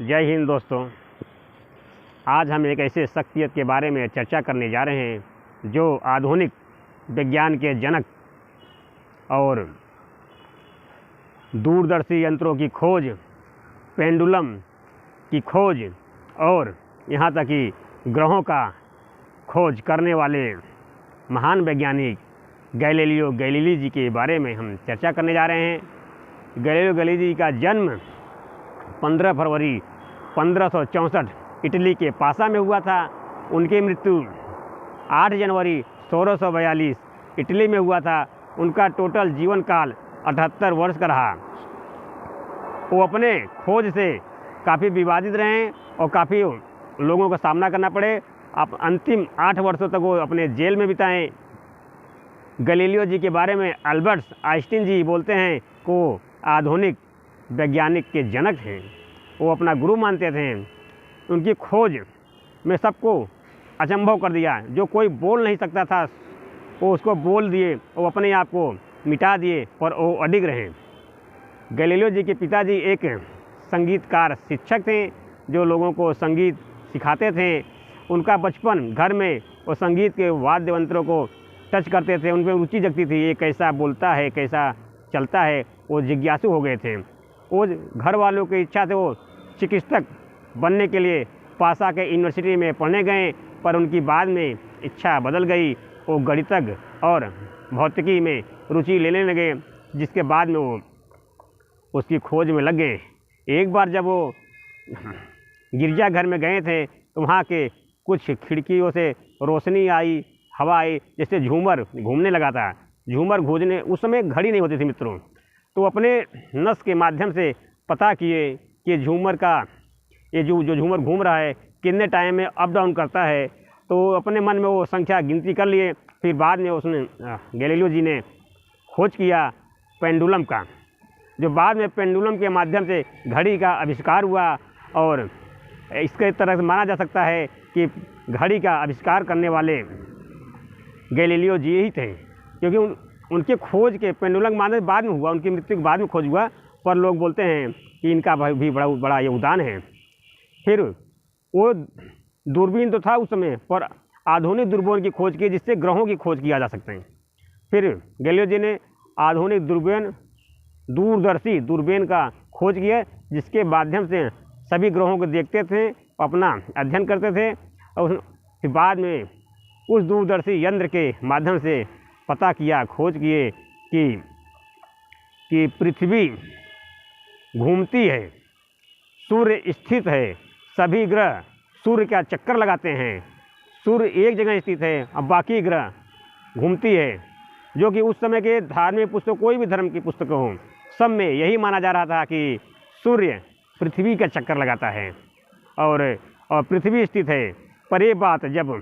जय हिंद दोस्तों। आज हम एक ऐसे शख्सियत के बारे में चर्चा करने जा रहे हैं जो आधुनिक विज्ञान के जनक और दूरदर्शी यंत्रों की खोज, पेंडुलम की खोज और यहाँ तक कि ग्रहों का खोज करने वाले महान वैज्ञानिक गैलीलियो गैलीली जी के बारे में हम चर्चा करने जा रहे हैं। गैलीलियो गैलीली जी का जन्म 15 फरवरी 1564 इटली के पासा में हुआ था। उनकी मृत्यु 8 जनवरी 1642 इटली में हुआ था। उनका टोटल जीवन काल 78 वर्ष का रहा। वो अपने खोज से काफ़ी विवादित रहे और काफ़ी लोगों का सामना करना पड़े। अब अंतिम 8 वर्षों तक वो अपने जेल में बिताएं। गैलीलियो जी के बारे में अल्बर्ट आइंस्टीन जी बोलते हैं को आधुनिक वैज्ञानिक के जनक हैं। वो अपना गुरु मानते थे। उनकी खोज में सबको अचंभव कर दिया। जो कोई बोल नहीं सकता था वो उसको बोल दिए, वो अपने आप को मिटा दिए, पर वो अडिग रहे। गैलीलियो जी के पिताजी एक संगीतकार शिक्षक थे जो लोगों को संगीत सिखाते थे। उनका बचपन घर में वो संगीत के वाद्य यंत्रों को टच करते थे। उनमें रुचि जगती थी, ये कैसा बोलता है, कैसा चलता है। वो जिज्ञासु हो गए थे। वो घर वालों की इच्छा से वो चिकित्सक बनने के लिए पासा के यूनिवर्सिटी में पढ़ने गए, पर उनकी बाद में इच्छा बदल गई। वो गणितज्ञ और भौतिकी में रुचि लेने लगे, जिसके बाद में वो उसकी खोज में लग गए। एक बार जब वो गिरजाघर में गए थे तो वहाँ के कुछ खिड़कियों से रोशनी आई, हवा आई, जैसे झूमर घूमने लगा था। झूमर घूमने, उस समय घड़ी नहीं होती थी मित्रों, तो अपने नस के माध्यम से पता किए कि झूमर का ये जो झूमर घूम रहा है कितने टाइम में अप डाउन करता है। तो अपने मन में वो संख्या गिनती कर लिए। फिर बाद में उसने गैलीलियो जी ने खोज किया पेंडुलम का, जो बाद में पेंडुलम के माध्यम से घड़ी का आविष्कार हुआ। और इसके तरह से माना जा सकता है कि घड़ी का आविष्कार करने वाले गैलीलियो जी ही थे, क्योंकि उनके खोज के पेंडुलम माने बाद में हुआ, उनकी मृत्यु के बाद में खोज हुआ, पर लोग बोलते हैं कि इनका भी बड़ा योगदान है। फिर वो दूरबीन तो था उस समय, पर आधुनिक दूरबीन की खोज की जिससे ग्रहों की खोज किया जा सकते हैं। फिर गैलीलियो जी ने आधुनिक दूरबीन, दूरदर्शी दूरबीन का खोज किया, जिसके माध्यम से सभी ग्रहों को देखते थे, अपना अध्ययन करते थे। और फिर बाद में उस दूरदर्शी यंत्र के माध्यम से पता किया, खोज किए कि पृथ्वी घूमती है, सूर्य स्थित है, सभी ग्रह सूर्य का चक्कर लगाते हैं, सूर्य एक जगह स्थित है, अब बाकी ग्रह घूमती है। जो कि उस समय के धार्मिक पुस्तक, कोई भी धर्म की पुस्तक हो, सब में यही माना जा रहा था कि सूर्य पृथ्वी का चक्कर लगाता है और पृथ्वी स्थित है। पर ये बात जब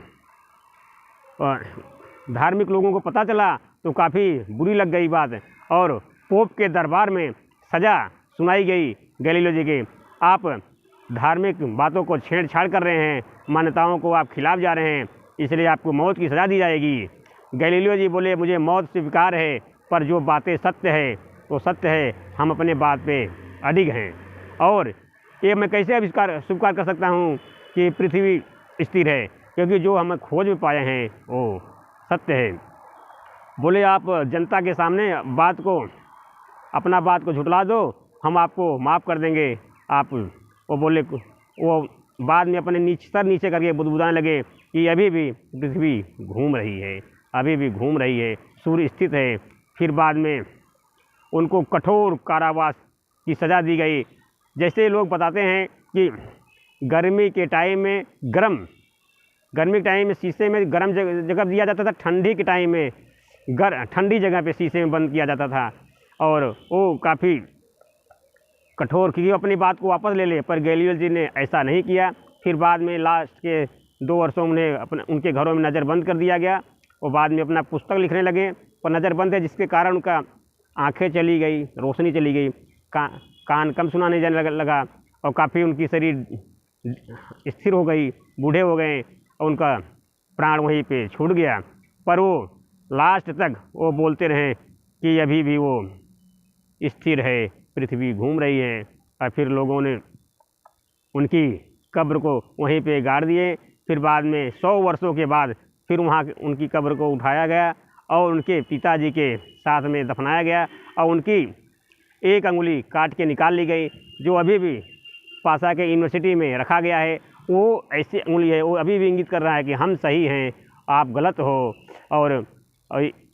धार्मिक लोगों को पता चला तो काफ़ी बुरी लग गई बात, और पोप के दरबार में सज़ा सुनाई गई गैलीलियो जी के। आप धार्मिक बातों को छेड़छाड़ कर रहे हैं, मान्यताओं को आप खिलाफ जा रहे हैं, इसलिए आपको मौत की सज़ा दी जाएगी। गैलीलियो जी बोले, मुझे मौत स्वीकार है, पर जो बातें सत्य है वो सत्य है, हम अपने बात पे अडिग हैं। और ये मैं कैसे स्वीकार कर सकता हूँ कि पृथ्वी स्थिर है, क्योंकि जो हम खोज में पाए हैं वो सत्य है। बोले, आप जनता के सामने अपना बात को झुटला दो, हम आपको माफ़ कर देंगे। आप वो बोले, वो बाद में अपने सर नीचे करके बुदबुदाने लगे कि अभी भी पृथ्वी घूम रही है, अभी भी घूम रही है, सूर्य स्थित है। फिर बाद में उनको कठोर कारावास की सज़ा दी गई। जैसे लोग बताते हैं कि गर्मी के टाइम में शीशे में गर्म जगह दिया जाता था, ठंडी के टाइम में ठंडी जगह पे शीशे में बंद किया जाता था। और वो काफ़ी कठोर की अपनी बात को वापस ले ले, पर गैलीलियो जी ने ऐसा नहीं किया। फिर बाद में लास्ट के 2 वर्षों में उनके घरों में नज़र बंद कर दिया गया। और बाद में अपना पुस्तक लिखने लगे, पर नज़र बंद है, जिसके कारण उनका आँखें चली गई, रोशनी चली गई, कान कम सुनाने जाने लगा, और काफ़ी उनकी शरीर स्थिर हो गई, बूढ़े हो गए, और उनका प्राण वहीं पे छूट गया। पर वो लास्ट तक वो बोलते रहे कि अभी भी वो स्थिर है, पृथ्वी घूम रही है। और फिर लोगों ने उनकी कब्र को वहीं पे गाड़ दिए। फिर बाद में 100 वर्षों के बाद फिर वहाँ उनकी कब्र को उठाया गया और उनके पिताजी के साथ में दफनाया गया और उनकी एक अंगुली काट के निकाल ली गई, जो अभी भी पासा के यूनिवर्सिटी में रखा गया है। वो ऐसी अंगुली है, वो अभी भी इंगित कर रहा है कि हम सही हैं, आप गलत हो। और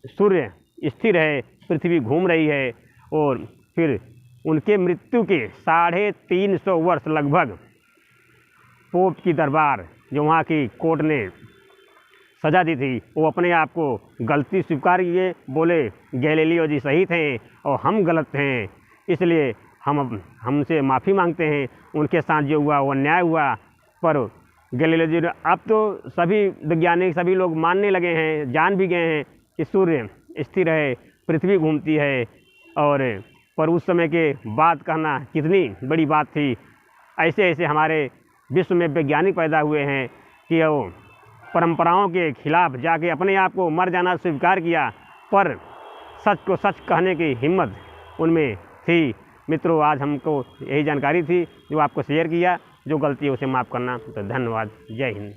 सूर्य स्थिर है, पृथ्वी घूम रही है। और फिर उनके मृत्यु के 350 वर्ष लगभग पोप की दरबार, जो वहाँ की कोर्ट ने सज़ा दी थी, वो अपने आप को गलती स्वीकार किए, बोले गैलीलियो जी सही थे और हम गलत हैं, इसलिए हमसे माफ़ी मांगते हैं। उनके साथ जो हुआ वो अन्याय हुआ। पर गैलीलियो जी, अब तो सभी वैज्ञानिक, सभी लोग मानने लगे हैं, जान भी गए हैं कि सूर्य स्थिर है, पृथ्वी घूमती है। और पर उस समय के बात कहना कितनी बड़ी बात थी। ऐसे ऐसे हमारे विश्व में वैज्ञानिक पैदा हुए हैं कि वो परंपराओं के खिलाफ जाके अपने आप को मर जाना स्वीकार किया, पर सच को सच कहने की हिम्मत उनमें थी। मित्रों, आज हमको यही जानकारी थी जो आपको शेयर किया। जो गलती है उसे माफ़ करना। तो धन्यवाद। जय हिंद।